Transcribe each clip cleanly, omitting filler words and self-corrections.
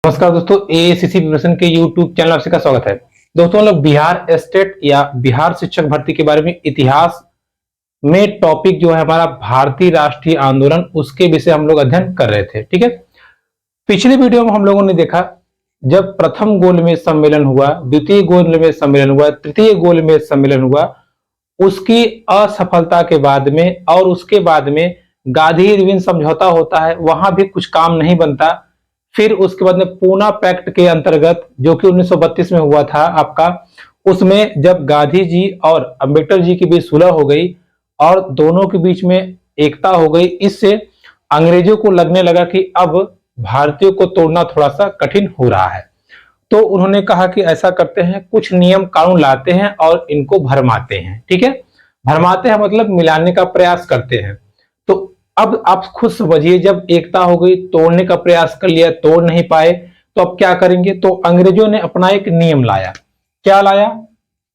नमस्कार दोस्तों, AICC preparation के यूट्यूब चैनल आपसे का स्वागत है। दोस्तों, हम लोग बिहार स्टेट या बिहार शिक्षक भर्ती के बारे में इतिहास में टॉपिक जो है हमारा भारतीय राष्ट्रीय आंदोलन, उसके विषय हम लोग अध्ययन कर रहे थे। ठीक है, पिछले वीडियो में हम लोगों ने देखा जब प्रथम गोलमेज सम्मेलन हुआ, द्वितीय गोलमेज सम्मेलन हुआ, तृतीय गोलमेज सम्मेलन हुआ, उसकी असफलता के बाद में और उसके बाद में गांधी-इरविन समझौता होता है, वहां भी कुछ काम नहीं बनता। फिर उसके बाद में पूना पैक्ट के अंतर्गत जो कि 1932 में हुआ था आपका, उसमें जब गांधी जी और अंबेडकर जी के बीच सुलह हो गई और दोनों के बीच में एकता हो गई, इससे अंग्रेजों को लगने लगा कि अब भारतीयों को तोड़ना थोड़ा सा कठिन हो रहा है। तो उन्होंने कहा कि ऐसा करते हैं, कुछ नियम कानून लाते हैं और इनको भरमाते हैं। ठीक है, भरमाते हैं मतलब मिलाने का प्रयास करते हैं। तो अब आप खुद समझिए, जब एकता हो गई, तोड़ने का प्रयास कर लिया, तोड़ नहीं पाए, तो अब क्या करेंगे? तो अंग्रेजों ने अपना एक नियम लाया। क्या लाया?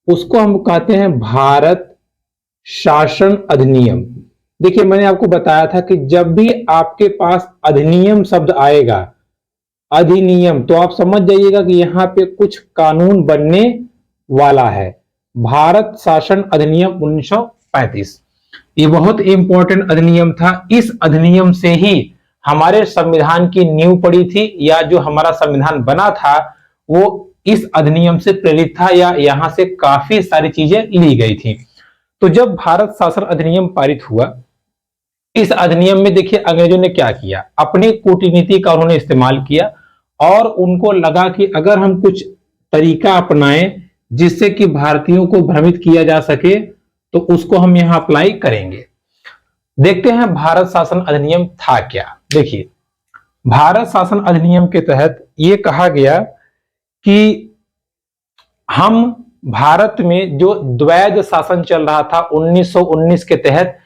उसको हम कहते हैं भारत शासन अधिनियम। देखिए, मैंने आपको बताया था कि जब भी आपके पास अधिनियम शब्द आएगा, अधिनियम, तो आप समझ जाइएगा कि यहां पे कुछ कानून बनने वाला है। भारत शासन अधिनियम 1935, ये बहुत इंपॉर्टेंट अधिनियम था। इस अधिनियम से ही हमारे संविधान की नींव पड़ी थी, या जो हमारा संविधान बना था वो इस अधिनियम से प्रेरित था, या यहां से काफी सारी चीजें ली गई थी। तो जब भारत शासन अधिनियम पारित हुआ, इस अधिनियम में देखिए अंग्रेजों ने क्या किया, अपनी कूटनीति का उन्होंने इस्तेमाल किया और उनको लगा कि अगर हम कुछ तरीका अपनाएं जिससे कि भारतीयों को भ्रमित किया जा सके, तो उसको हम यहां अप्लाई करेंगे। देखते हैं भारत शासन अधिनियम था क्या। देखिए, भारत शासन अधिनियम के तहत यह कहा गया कि हम भारत में जो द्वैध शासन चल रहा था 1919 के तहत,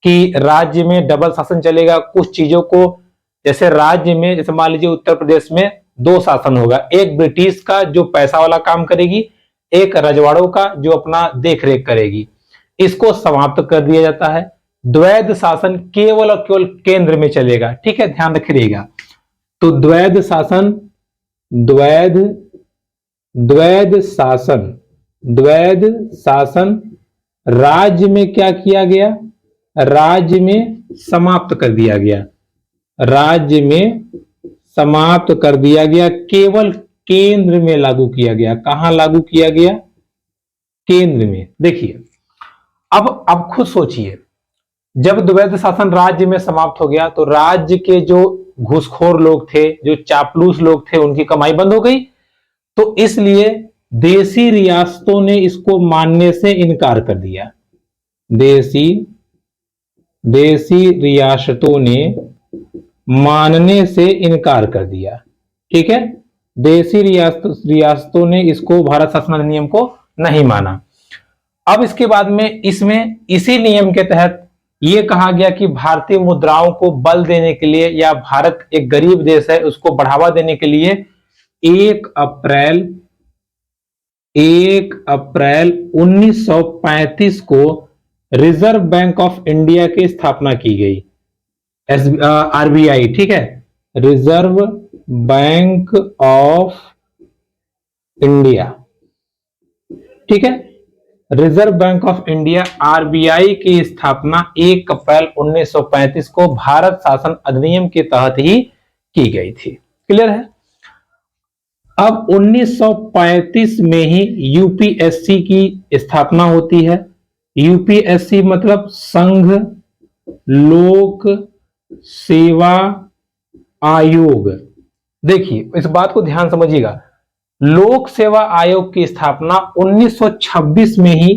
कि राज्य में डबल शासन चलेगा। कुछ चीजों को, जैसे राज्य में, जैसे मान लीजिए उत्तर प्रदेश में दो शासन होगा, एक ब्रिटिश का जो पैसा वाला काम करेगी, एक रजवाड़ों का जो अपना देख रेख करेगी। इसको समाप्त कर दिया जाता है। द्वैध शासन केवल और केवल केंद्र में चलेगा। ठीक है, ध्यान रखिएगा। तो द्वैध शासन, द्वैध शासन राज्य में क्या किया गया? राज्य में समाप्त कर दिया गया। राज्य में समाप्त कर दिया गया, केवल केंद्र में लागू किया गया। कहां लागू किया गया? केंद्र में। देखिए, अब खुद सोचिए, जब द्वैध शासन राज्य में समाप्त हो गया, तो राज्य के जो घूसखोर लोग थे, जो चापलूस लोग थे, उनकी कमाई बंद हो गई। तो इसलिए देसी रियासतों ने इसको मानने से इनकार कर दिया। देसी रियासतों ने मानने से इनकार कर दिया। ठीक है, देसी रियासतों ने इसको, भारत शासन अधिनियम को नहीं माना। अब इसके बाद में इसमें इसी नियम के तहत यह कहा गया कि भारतीय मुद्राओं को बल देने के लिए, या भारत एक गरीब देश है उसको बढ़ावा देने के लिए 1 अप्रैल 1935 को रिजर्व बैंक ऑफ इंडिया की स्थापना की गई, आरबीआई। ठीक है, रिजर्व बैंक ऑफ इंडिया। ठीक है, reserve bank of India, RBI की स्थापना 1 अप्रैल 1935 को भारत शासन अधिनियम के तहत ही की गई थी। क्लियर है? अब 1935 में ही यूपीएससी की स्थापना होती है। यूपीएससी मतलब संघ लोक सेवा आयोग। देखिए, इस बात को ध्यान समझिएगा, लोक सेवा आयोग की स्थापना 1926 में ही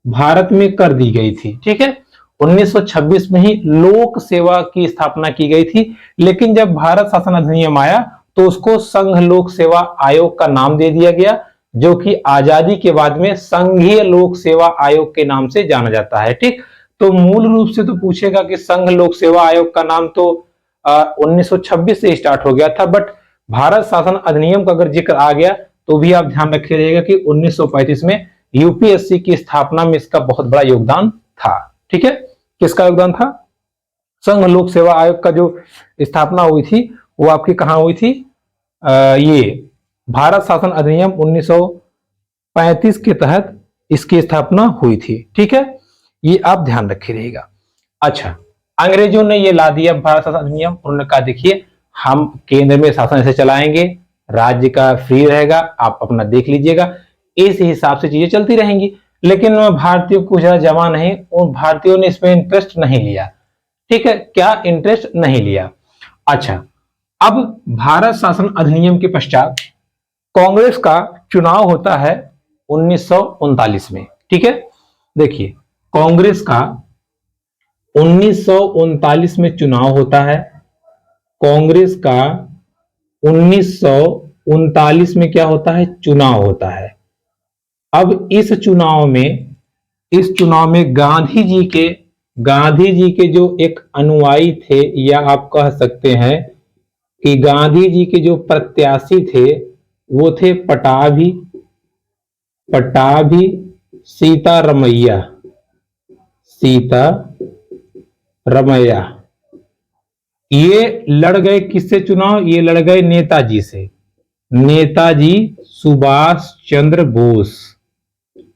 भारत में कर दी गई थी। ठीक है, 1926 में ही लोक सेवा की स्थापना की गई थी। लेकिन जब भारत शासन अधिनियम आया तो उसको संघ लोक सेवा आयोग का नाम दे दिया गया, जो कि आजादी के बाद में संघीय लोक सेवा आयोग के नाम से जाना जाता है। ठीक, तो मूल रूप से तो पूछेगा कि संघ लोक सेवा आयोग का नाम तो 1926 से स्टार्ट हो गया था, बट भारत शासन अधिनियम का अगर जिक्र आ गया तो भी आप ध्यान रखे रहिएगा कि 1935 में यूपीएससी की स्थापना में इसका बहुत बड़ा योगदान था। ठीक है, किसका योगदान था? संघ लोक सेवा आयोग का जो स्थापना हुई थी वो आपकी कहां हुई थी? ये भारत शासन अधिनियम 1935 के तहत इसकी स्थापना हुई थी। ठीक है, ये आप ध्यान रखे रहिएगा। अच्छा, अंग्रेजों ने ये ला दिया भारत शासन अधिनियम। उन्होंने कहा देखिए हम केंद्र में शासन ऐसे चलाएंगे, राज्य का फ्री रहेगा, आप अपना देख लीजिएगा, इस हिसाब से चीजें चलती रहेंगी। लेकिन भारतीयों को ज्यादा जमा नहीं, उन भारतीयों ने इसमें इंटरेस्ट नहीं लिया। ठीक है, क्या इंटरेस्ट नहीं लिया। अच्छा, अब भारत शासन अधिनियम के पश्चात कांग्रेस का चुनाव होता है 1939 में। ठीक है, देखिए कांग्रेस का 1939 में चुनाव होता है। कांग्रेस का 1939 में क्या होता है, चुनाव होता है। अब इस चुनाव में गांधी जी के जो एक अनुयायी थे, या आप कह सकते हैं कि गांधी जी के जो प्रत्याशी थे वो थे पटाभी सीतारमैया। ये लड़ गए किससे चुनाव, ये लड़ गए नेताजी से, नेताजी सुभाष चंद्र बोस।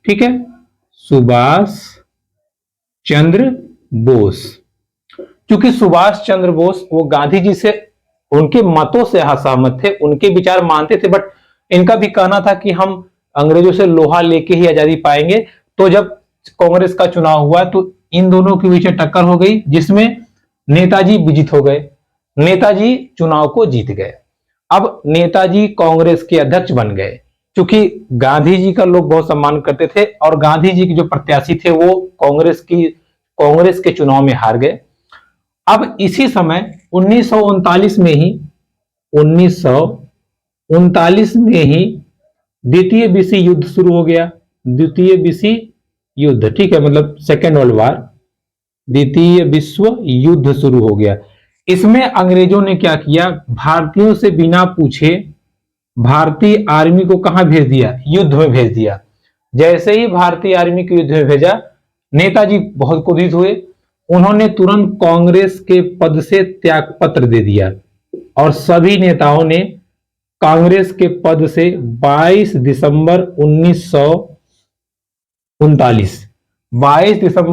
ठीक है, सुभाष चंद्र बोस। क्योंकि सुभाष चंद्र बोस वो गांधी जी से उनके मतों से असहमत थे, उनके विचार मानते थे, बट इनका भी कहना था कि हम अंग्रेजों से लोहा लेके ही आजादी पाएंगे। तो जब कांग्रेस का चुनाव हुआ तो इन दोनों के बीच टक्कर हो गई, जिसमें नेताजी विजित हो गए, नेताजी चुनाव को जीत गए। अब नेताजी कांग्रेस के अध्यक्ष बन गए, क्योंकि गांधी जी का लोग बहुत सम्मान करते थे और गांधी जी के जो प्रत्याशी थे वो कांग्रेस के चुनाव में हार गए। अब इसी समय 1939 में ही द्वितीय विश्व युद्ध शुरू हो गया। द्वितीय विश्व युद्ध, ठीक है, मतलब सेकेंड वर्ल्ड वार, द्वितीय विश्व युद्ध शुरू हो गया। इसमें अंग्रेजों ने क्या किया, भारतीयों से बिना पूछे भारतीय आर्मी को कहां भेज दिया, युद्ध में भेज दिया। जैसे ही भारतीय आर्मी को युद्ध में भेजा, नेताजी बहुत क्रोधित हुए, उन्होंने तुरंत कांग्रेस के पद से त्यागपत्र दे दिया और सभी नेताओं ने कांग्रेस के पद से 22 दिसंबर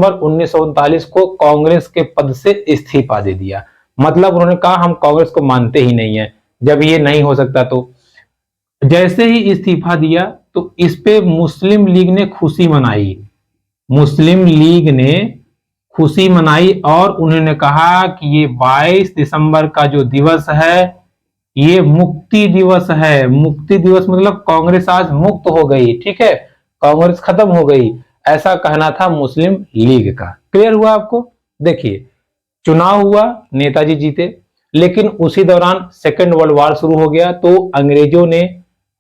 1939 को कांग्रेस के पद से इस्तीफा दे दिया। मतलब उन्होंने कहा हम कांग्रेस को मानते ही नहीं है, जब ये नहीं हो सकता। तो जैसे ही इस्तीफा दिया तो इस पे मुस्लिम लीग ने खुशी मनाई, मुस्लिम लीग ने खुशी मनाई और उन्होंने कहा कि ये 22 दिसंबर का जो दिवस है ये मुक्ति दिवस है। मुक्ति दिवस मतलब कांग्रेस आज मुक्त हो गई, ठीक है, कांग्रेस खत्म हो गई, ऐसा कहना था मुस्लिम लीग का। क्लियर हुआ आपको। देखिए चुनाव हुआ, नेताजी जीते, लेकिन उसी दौरान सेकेंड वर्ल्ड वार शुरू हो गया। तो अंग्रेजों ने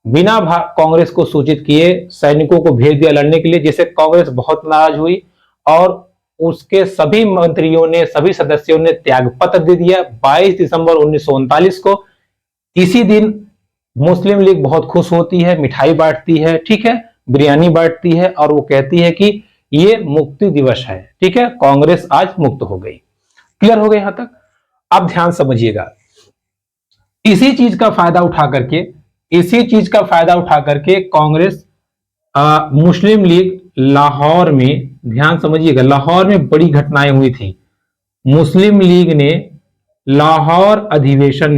बिना कांग्रेस को सूचित किए सैनिकों को भेज दिया लड़ने के लिए, जिससे कांग्रेस बहुत नाराज हुई और उसके सभी मंत्रियों ने, सभी सदस्यों ने त्यागपत्र दे दिया 22 दिसंबर 1939 को। इसी दिन मुस्लिम लीग बहुत खुश होती है, मिठाई बांटती है, ठीक है, बिरयानी बांटती है और वो कहती है कि ये मुक्ति दिवस है, ठीक है, कांग्रेस आज मुक्त हो गई। क्लियर हो गया यहां तक। अब ध्यान समझिएगा, इसी चीज का फायदा उठा करके कांग्रेस मुस्लिम लीग लाहौर में, ध्यान समझिएगा, लाहौर में बड़ी घटनाएं हुई थी। मुस्लिम लीग ने लाहौर अधिवेशन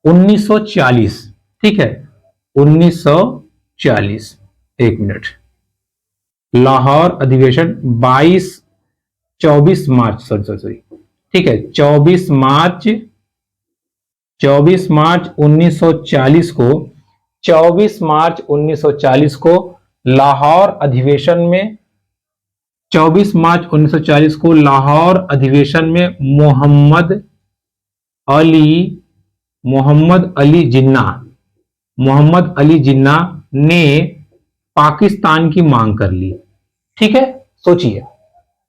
1940, ठीक है, 1940, एक मिनट, लाहौर अधिवेशन 24 मार्च, सॉरी, ठीक है, 24 मार्च 1940 को, 24 मार्च 1940 को लाहौर अधिवेशन में, 24 मार्च 1940 को लाहौर अधिवेशन में मोहम्मद अली जिन्ना ने पाकिस्तान की मांग कर ली। ठीक है, सोचिए,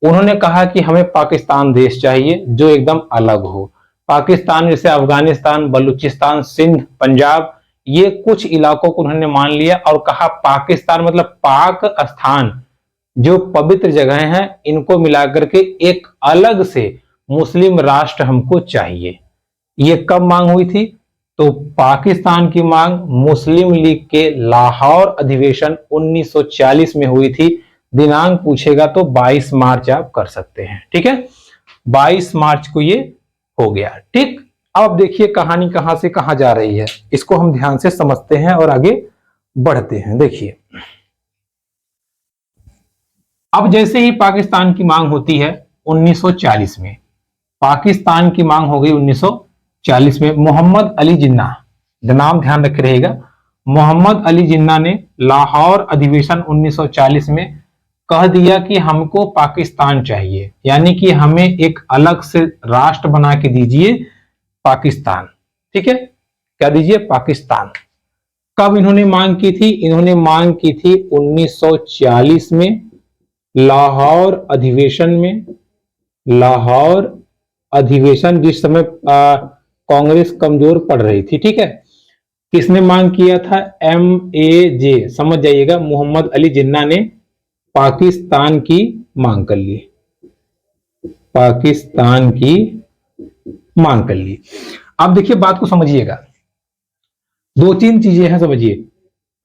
उन्होंने कहा कि हमें पाकिस्तान देश चाहिए जो एकदम अलग हो। पाकिस्तान जैसे अफगानिस्तान, बलूचिस्तान, सिंध, पंजाब, ये कुछ इलाकों को उन्होंने मान लिया और कहा पाकिस्तान मतलब पाक स्थान, जो पवित्र जगह हैं, इनको मिलाकर के एक अलग से मुस्लिम राष्ट्र हमको चाहिए। ये कब मांग हुई थी? तो पाकिस्तान की मांग मुस्लिम लीग के लाहौर अधिवेशन 1940 में हुई थी। दिनांक पूछेगा तो 22 मार्च आप कर सकते हैं। ठीक है, 22 मार्च को ये हो गया। ठीक, अब देखिए कहानी कहां से कहां जा रही है, इसको हम ध्यान से समझते हैं और आगे बढ़ते हैं। देखिए, अब जैसे ही पाकिस्तान की मांग होती है 1940 में, पाकिस्तान की मांग हो गई 1940 में। मोहम्मद अली जिन्ना, नाम ध्यान रखे रहेगा, मोहम्मद अली जिन्ना ने लाहौर अधिवेशन 1940 में कह दिया कि हमको पाकिस्तान चाहिए, यानी कि हमें एक अलग से राष्ट्र बना के दीजिए पाकिस्तान। ठीक है, क्या दीजिए? पाकिस्तान। कब इन्होंने मांग की थी? इन्होंने मांग की थी 1940 में, लाहौर अधिवेशन में। लाहौर अधिवेशन जिस समय कांग्रेस कमजोर पड़ रही थी। ठीक है, किसने मांग किया था? MAJ, समझ जाइएगा, मोहम्मद अली जिन्ना ने पाकिस्तान की मांग कर ली, पाकिस्तान की मांग कर ली। अब देखिए बात को समझिएगा, दो तीन चीजें हैं, समझिए।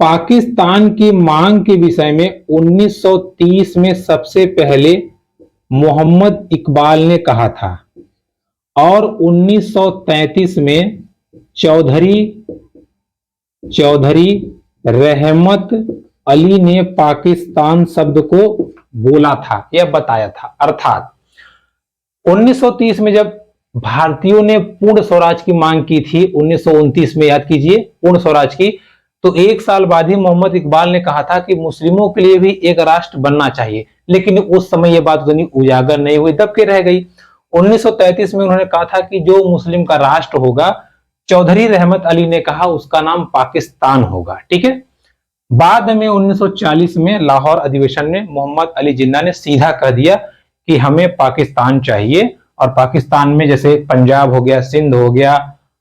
पाकिस्तान की मांग के विषय में 1930 में सबसे पहले मोहम्मद इकबाल ने कहा था और 1933 में चौधरी रहमत अली ने पाकिस्तान शब्द को बोला था या बताया था। अर्थात 1930 में जब भारतीयों ने पूर्ण स्वराज की मांग की थी, 1929 में, याद कीजिए, पूर्ण स्वराज की, तो एक साल बाद ही मोहम्मद इकबाल ने कहा था कि मुस्लिमों के लिए भी एक राष्ट्र बनना चाहिए, लेकिन उस समय यह बात उतनी उजागर नहीं हुई, दब के रह गई। 1933 में उन्होंने कहा था कि जो मुस्लिम का राष्ट्र होगा, चौधरी रहमत अली ने कहा उसका नाम पाकिस्तान होगा। ठीक है, बाद में 1940 में लाहौर अधिवेशन में मोहम्मद अली जिन्ना ने सीधा कह दिया कि हमें पाकिस्तान चाहिए, और पाकिस्तान में जैसे पंजाब हो गया, सिंध हो गया,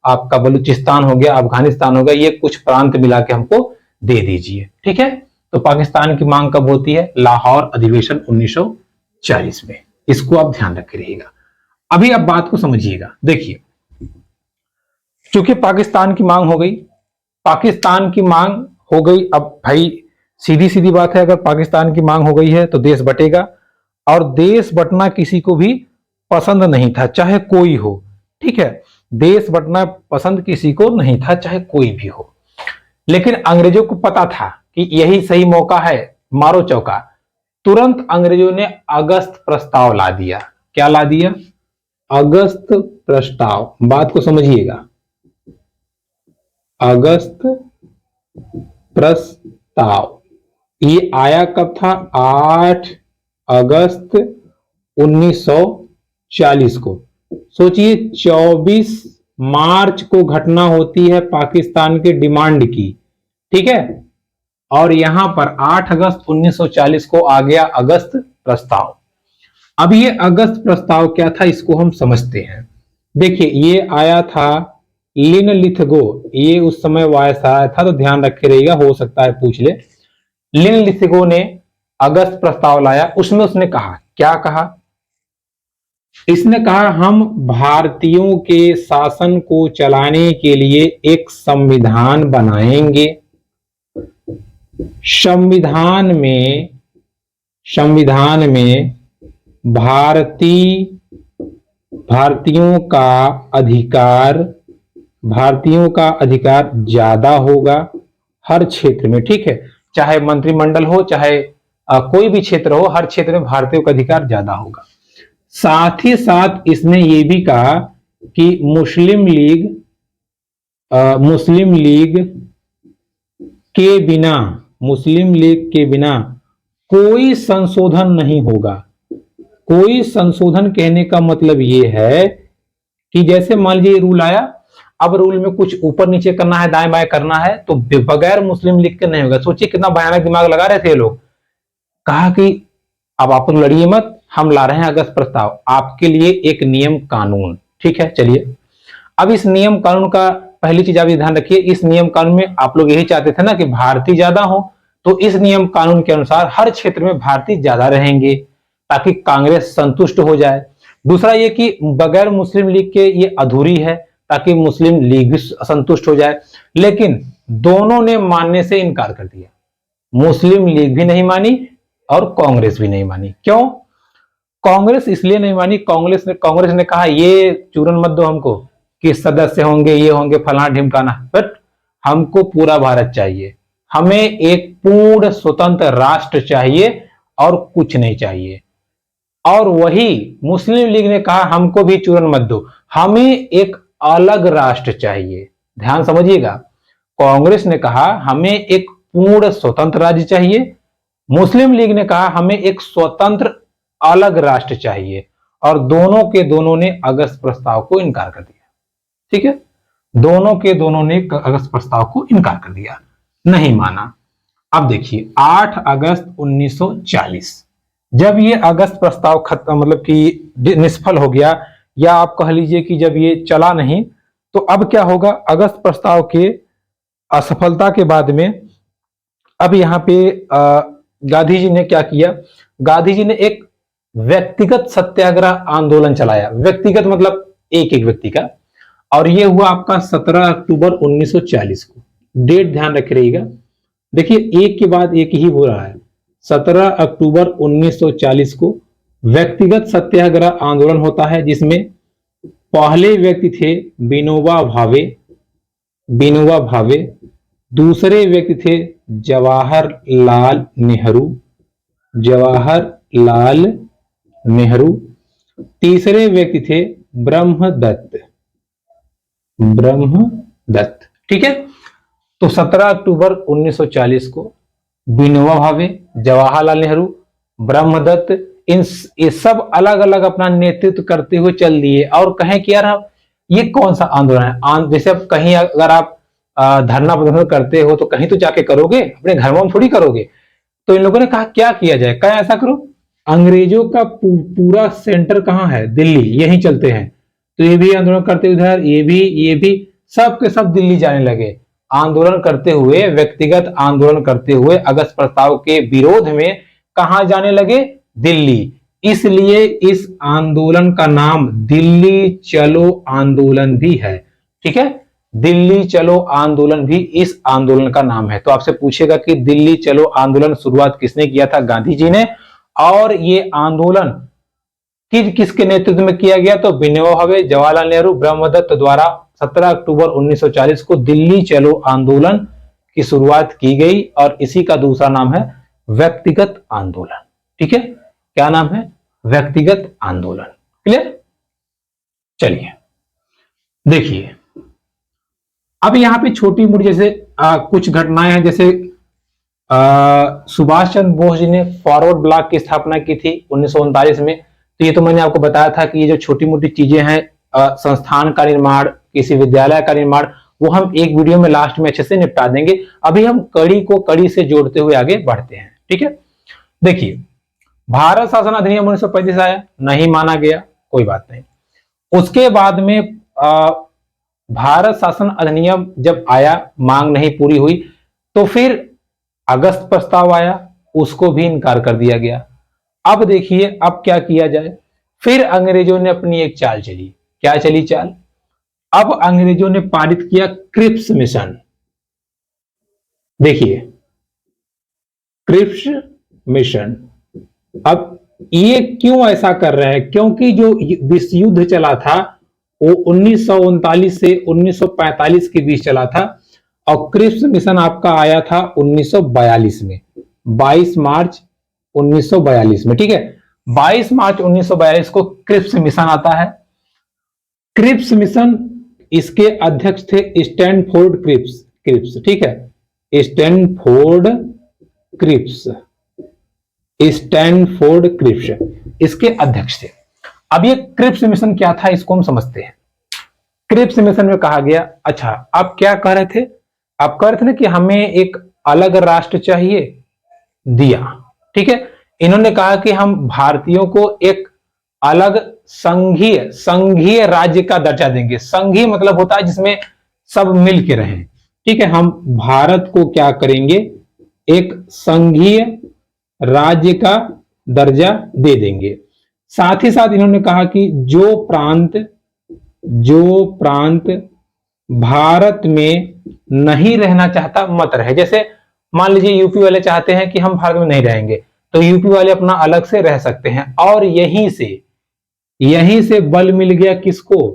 आपका बलूचिस्तान हो गया, अफगानिस्तान हो गया, ये कुछ प्रांत मिला के हमको दे दीजिए। ठीक है, तो पाकिस्तान की मांग कब होती है? लाहौर अधिवेशन 1940 में। इसको आप ध्यान रखे रहिएगा। अभी आप बात को समझिएगा। देखिए, चूंकि पाकिस्तान की मांग हो गई, पाकिस्तान की मांग हो गई, अब भाई सीधी सीधी बात है, अगर पाकिस्तान की मांग हो गई है तो देश बटेगा, और देश बटना किसी को भी पसंद नहीं था, चाहे कोई हो। ठीक है, देश बटना पसंद किसी को नहीं था, चाहे कोई भी हो। लेकिन अंग्रेजों को पता था कि यही सही मौका है, मारो चौका। तुरंत अंग्रेजों ने अगस्त प्रस्ताव ला दिया। क्या ला दिया? अगस्त प्रस्ताव। बात को समझिएगा, अगस्त प्रस्ताव। ये आया कब था? 8 अगस्त 1940 को। सोचिए, 24 मार्च को घटना होती है पाकिस्तान के डिमांड की। ठीक है, और यहां पर 8 अगस्त 1940 को आ गया अगस्त प्रस्ताव। अब ये अगस्त प्रस्ताव क्या था, इसको हम समझते हैं। देखिए, ये आया था लिन लिथगो, ये उस समय वायसराय था, तो ध्यान रखे रहिएगा, हो सकता है पूछ ले। लिन लिथगो ने अगस्त प्रस्ताव लाया, उसमें उसने कहा, क्या कहा? इसने कहा हम भारतीयों के शासन को चलाने के लिए एक संविधान बनाएंगे। संविधान में भारतीयों का अधिकार ज्यादा होगा हर क्षेत्र में। ठीक है, चाहे मंत्रिमंडल हो, चाहे कोई भी क्षेत्र हो, हर क्षेत्र में भारतीयों का अधिकार ज्यादा होगा। साथ ही साथ इसने ये भी कहा कि मुस्लिम लीग के बिना कोई संशोधन नहीं होगा। कोई संशोधन कहने का मतलब ये है कि जैसे मान लीजिए रूल आया, अब रूल में कुछ ऊपर नीचे करना है, दाएं बाएं करना है, तो बगैर मुस्लिम लीग के नहीं होगा। सोचिए कितना भयानक दिमाग लगा रहे थे ये लोग। कहा कि अब आप लड़िए मत, हम ला रहे हैं अगस्त प्रस्ताव, आपके लिए एक नियम कानून। ठीक है, चलिए, अब इस नियम कानून का पहली चीज आप ये ध्यान रखिए, इस नियम कानून में आप लोग यही चाहते थे ना कि भारतीय ज्यादा हो, तो इस नियम कानून के अनुसार हर क्षेत्र में भारतीय ज्यादा रहेंगे ताकि कांग्रेस संतुष्ट हो जाए। दूसरा ये कि बगैर मुस्लिम लीग के ये अधूरी है, ताकि मुस्लिम लीग भी असंतुष्ट हो जाए। लेकिन दोनों ने मानने से इनकार कर दिया, मुस्लिम लीग भी नहीं मानी और कांग्रेस भी नहीं मानी। क्यों? कांग्रेस इसलिए नहीं मानी, कांग्रेस ने कहा ये चूरन मत दो हमको कि सदस्य होंगे, ये होंगे, फलाना ढिमकाना, बट हमको पूरा भारत चाहिए, हमें एक पूर्ण स्वतंत्र राष्ट्र चाहिए और कुछ नहीं चाहिए। और वही मुस्लिम लीग ने कहा हमको भी चूरन मत दो, हमें एक अलग राष्ट्र चाहिए। ध्यान समझिएगा, कांग्रेस ने कहा हमें एक पूर्ण स्वतंत्र राज्य चाहिए, मुस्लिम लीग ने कहा हमें एक स्वतंत्र अलग राष्ट्र चाहिए, और दोनों ने अगस्त प्रस्ताव को इनकार कर दिया। ठीक है, दोनों ने अगस्त प्रस्ताव को इनकार कर दिया, नहीं माना। अब देखिए 8 अगस्त 1940 जब ये अगस्त प्रस्ताव खत्म, मतलब कि निष्फल हो गया, या आप कह लीजिए कि जब ये चला नहीं, तो अब क्या होगा? अगस्त प्रस्ताव के असफलता के बाद में अब यहाँ पे गांधी जी ने क्या किया? गांधी जी ने एक व्यक्तिगत सत्याग्रह आंदोलन चलाया। व्यक्तिगत मतलब एक एक व्यक्ति का, और ये हुआ आपका 17 अक्टूबर 1940 को। डेट ध्यान रखे रहिएगा, देखिए एक के बाद एक ही हो रहा है। 17 अक्टूबर 1940 को व्यक्तिगत सत्याग्रह आंदोलन होता है, जिसमें पहले व्यक्ति थे विनोबा भावे, दूसरे व्यक्ति थे जवाहरलाल नेहरू, तीसरे व्यक्ति थे ब्रह्मदत्त। ठीक है, तो 17 अक्टूबर 1940 को विनोबा भावे, जवाहरलाल नेहरू, ब्रह्मदत्त, ये सब अलग अलग अपना नेतृत्व करते हुए चल दिए, और कहें कि यार ये कौन सा आंदोलन है? जैसे अब कहीं अगर आप धरना प्रदर्शन करते हो तो कहीं तो जाके करोगे, अपने घर में थोड़ी करोगे। तो इन लोगों ने कहा क्या किया जाए, कहा ऐसा करो, अंग्रेजों का पूरा सेंटर कहाँ है? दिल्ली, यहीं चलते हैं। तो ये भी आंदोलन करते उधर, ये भी सब के सब दिल्ली जाने लगे। आंदोलन करते हुए, व्यक्तिगत आंदोलन करते हुए अगस्त प्रस्ताव के विरोध में कहां जाने लगे? दिल्ली। इसलिए इस आंदोलन का नाम दिल्ली चलो आंदोलन भी है। ठीक है, दिल्ली चलो आंदोलन भी इस आंदोलन का नाम है। तो आपसे पूछेगा कि दिल्ली चलो आंदोलन शुरुआत किसने किया था? गांधी जी ने। और ये आंदोलन किसके नेतृत्व में किया गया? तो विनोबा भावे, जवाहरलाल नेहरू, ब्रह्मदत्त द्वारा 17 अक्टूबर 1940 को दिल्ली चलो आंदोलन की शुरुआत की गई, और इसी का दूसरा नाम है व्यक्तिगत आंदोलन। ठीक है, क्या नाम है? व्यक्तिगत आंदोलन। क्लियर? चलिए देखिए, अब यहां पे छोटी मोटी जैसे कुछ घटनाएं हैं, जैसे सुभाष चंद्र बोस जी ने फॉरवर्ड ब्लॉक की स्थापना की थी 1939 में। तो ये तो मैंने आपको बताया था कि ये जो छोटी मोटी चीजें हैं, संस्थान का निर्माण, किसी विद्यालय का निर्माण, वो हम एक वीडियो में लास्ट में अच्छे से निपटा देंगे। अभी हम कड़ी को कड़ी से जोड़ते हुए आगे बढ़ते हैं। ठीक है, देखिए भारत शासन अधिनियम 1935 आया, नहीं माना गया, कोई बात नहीं। उसके बाद में भारत शासन अधिनियम जब आया, मांग नहीं पूरी हुई, तो फिर अगस्त प्रस्ताव आया, उसको भी इनकार कर दिया गया। अब देखिए अब क्या किया जाए। फिर अंग्रेजों ने अपनी एक चाल चली। क्या चली चाल? अब अंग्रेजों ने पारित किया क्रिप्स मिशन। देखिए क्रिप्स मिशन, अब ये क्यों ऐसा कर रहे हैं? क्योंकि जो विश्व युद्ध चला था वो 1939 से 1945 के बीच चला था, और क्रिप्स मिशन आपका आया था 1942 में, 22 मार्च 1942 में। ठीक है, 22 मार्च 1942 को क्रिप्स मिशन आता है। क्रिप्स मिशन, इसके अध्यक्ष थे स्टैनफोर्ड क्रिप्स। ठीक है, स्टैनफोर्ड क्रिप्स इसके अध्यक्ष थे। अब ये क्रिप्स मिशन क्या था, इसको हम समझते हैं। क्रिप्स मिशन में कहा गया, अच्छा आप क्या कह रहे थे? आप कह रहे थे ना कि हमें एक अलग राष्ट्र चाहिए, दिया। ठीक है, इन्होंने कहा कि हम भारतीयों को एक अलग संघीय राज्य का दर्जा देंगे। संघीय मतलब होता है जिसमें सब मिल के रहें। ठीक है, हम भारत को क्या करेंगे? एक संघीय राज्य का दर्जा दे देंगे। साथ ही साथ इन्होंने कहा कि जो प्रांत भारत में नहीं रहना चाहता मत रहे। जैसे मान लीजिए यूपी वाले चाहते हैं कि हम भारत में नहीं रहेंगे, तो यूपी वाले अपना अलग से रह सकते हैं। और यहीं से बल मिल गया किसको?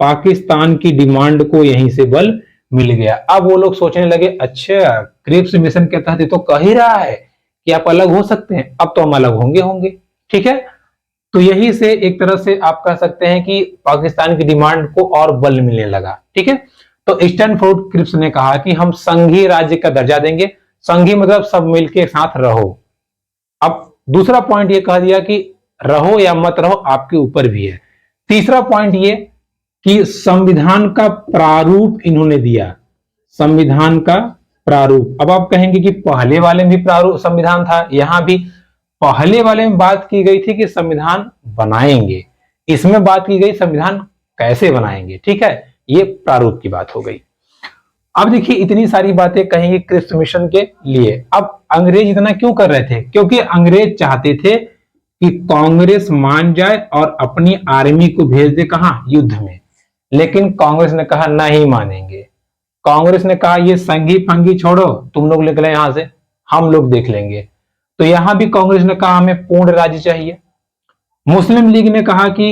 पाकिस्तान की डिमांड को यहीं से बल मिल गया। अब वो लोग सोचने लगे, अच्छा क्रिप्स मिशन के तहत तो कह ही रहा है कि आप अलग हो सकते हैं, अब तो हम अलग होंगे। ठीक है, तो यही से एक तरह से आप कह सकते हैं कि पाकिस्तान की डिमांड को और बल मिलने लगा। ठीक है, तो स्टैनफोर्ड क्रिप्स ने कहा कि हम संघीय राज्य का दर्जा देंगे। संघीय मतलब सब मिलके साथ रहो। अब दूसरा पॉइंट ये कह दिया कि रहो या मत रहो आपके ऊपर भी है। तीसरा पॉइंट ये कि संविधान का प्रारूप इन्होंने दिया, संविधान का प्रारूप। अब आप कहेंगे कि पहले वाले में भी प्रारूप संविधान था, यहां भी पहले वाले में बात की गई थी कि संविधान बनाएंगे, इसमें बात की गई संविधान कैसे बनाएंगे। ठीक है, ये प्रारूप की बात हो गई। अब देखिए इतनी सारी बातें कहेंगे क्रिप्स मिशन के लिए। अब अंग्रेज इतना क्यों कर रहे थे? क्योंकि अंग्रेज चाहते थे कि कांग्रेस मान जाए और अपनी आर्मी को भेज दे कहां? युद्ध में। लेकिन कांग्रेस ने कहा नहीं मानेंगे। कांग्रेस ने कहा ये संघी फंगी छोड़ो, तुम लोग निकले यहां से, हम लोग देख लेंगे। तो यहां भी कांग्रेस ने कहा हमें पूर्ण राज्य चाहिए। मुस्लिम लीग ने कहा कि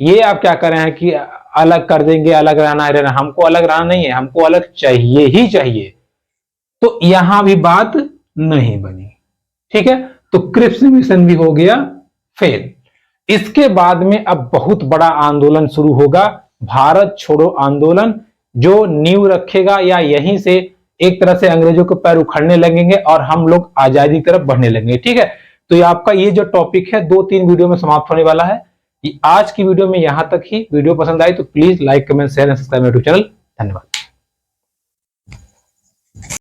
ये आप क्या कर रहे हैं कि अलग कर देंगे, अलग रहना, हमको अलग रहना नहीं है, हमको अलग चाहिए ही चाहिए। तो यहां भी बात नहीं बनी। ठीक है, तो क्रिप्स मिशन भी हो गया फेल। इसके बाद में अब बहुत बड़ा आंदोलन शुरू होगा, भारत छोड़ो आंदोलन, जो नींव रखेगा या यहीं से एक तरह से अंग्रेजों के पैर उखड़ने लगेंगे और हम लोग आजादी की तरफ बढ़ने लगेंगे। ठीक है, तो ये आपका ये जो टॉपिक है 2-3 वीडियो में समाप्त होने वाला है। आज की वीडियो में यहां तक ही। वीडियो पसंद आई तो please like, comment, share and subscribe मेरे यूट्यूब चैनल। धन्यवाद।